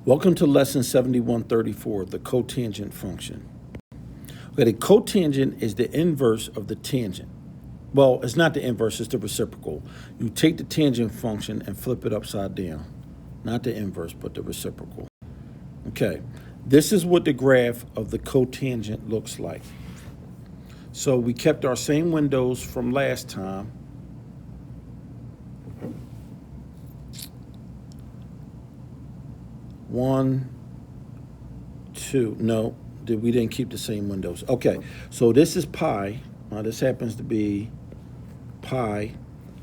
Welcome to lesson 7134, the cotangent function. Okay, the cotangent is the inverse of the tangent. Well, it's not the inverse, it's the reciprocal. You take the tangent function and flip it upside down. Not the inverse, but the reciprocal. Okay, this is what the graph of the cotangent looks like. So we kept our same windows from last time. One, two, no, we didn't keep the same windows. Okay, so this is pi. This happens to be pi.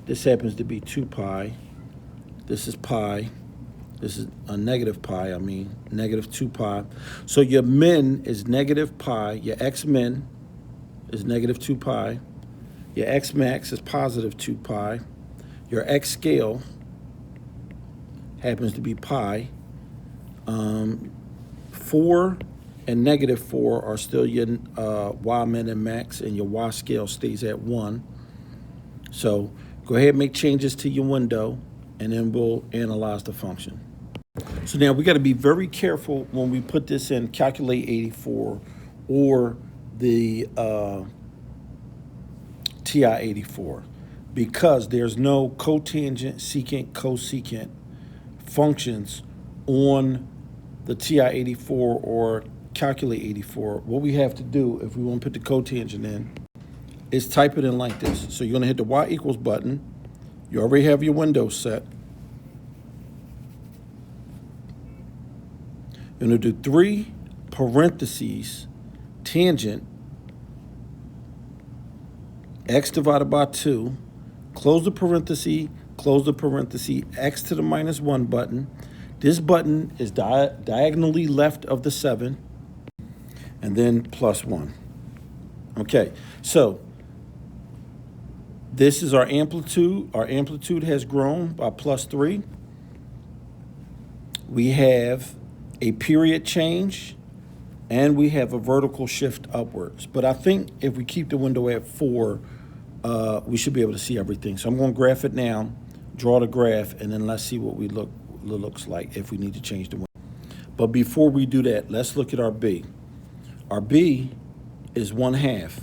This happens to be 2 pi. This is pi. This is a negative pi, negative 2 pi. So your min is negative pi. Your x min is negative 2 pi. Your x max is positive 2 pi. Your x scale happens to be pi. 4 and negative 4 are still your y min and max, and your y scale stays at 1. So go ahead and make changes to your window, and then we'll analyze the function. So now we got to be very careful when we put this in calculate 84 or the TI-84, because there's no cotangent, secant, cosecant functions on the TI-84 or calculate 84. What we have to do if we want to put the cotangent in is type it in like this. So you're going to hit the y equals button. You already have your window set. You're going to do 3 parentheses tangent x divided by 2, close the parenthesis, x to the minus 1 button. This button is diagonally left of the 7, and then plus 1. Okay, so this is our amplitude. Our amplitude has grown by plus 3. We have a period change, and we have a vertical shift upwards. But I think if we keep the window at 4, we should be able to see everything. So I'm going to graph it now, draw the graph, and then let's see what we looks like if we need to change the window. But before we do that, let's look at our B. Our B is 1/2,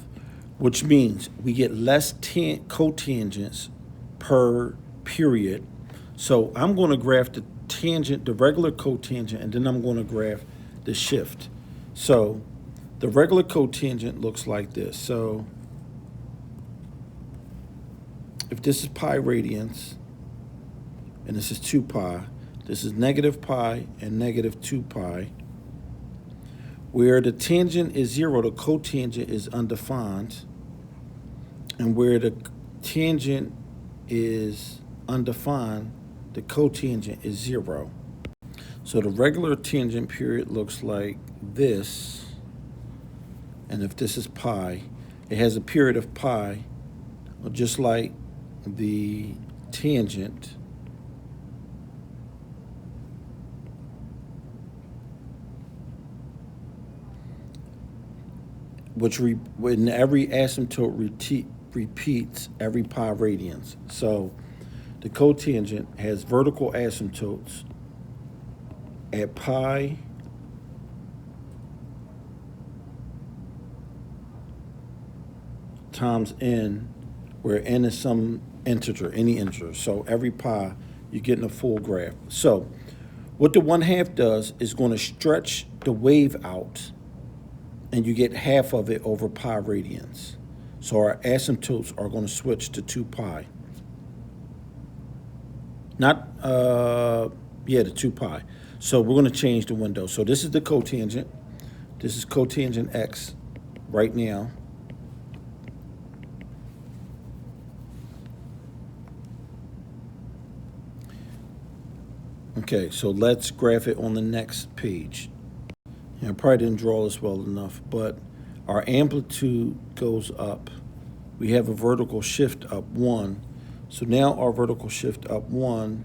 which means we get less cotangents per period. So I'm going to graph the tangent, the regular cotangent, and then I'm going to graph the shift. So the regular cotangent looks like this. So if this is pi radians, and this is 2 pi, this is negative pi and negative 2 pi. Where the tangent is 0, the cotangent is undefined. And where the tangent is undefined, the cotangent is 0. So the regular tangent period looks like this. And if this is pi, it has a period of pi, just like the tangent. Which when every asymptote repeats every pi radians. So the cotangent has vertical asymptotes at pi times n, where n is some integer, any integer. So every pi, you're getting a full graph. So what the 1/2 does is going to stretch the wave out, and you get half of it over pi radians. So our asymptotes are going to switch to 2 pi. The 2 pi. So we're going to change the window. So this is the cotangent. This is cotangent x right now. Okay, so let's graph it on the next page. I probably didn't draw this well enough, but our amplitude goes up. We have a vertical shift up 1. So now our vertical shift up 1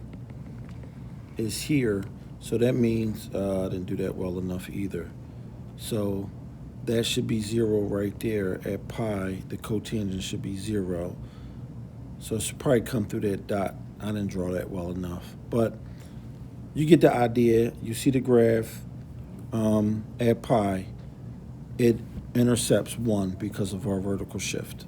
is here. So that means, I didn't do that well enough either. So that should be 0 right there at pi. The cotangent should be 0. So it should probably come through that dot. I didn't draw that well enough. But you get the idea. You see the graph at pi, it intercepts 1 because of our vertical shift.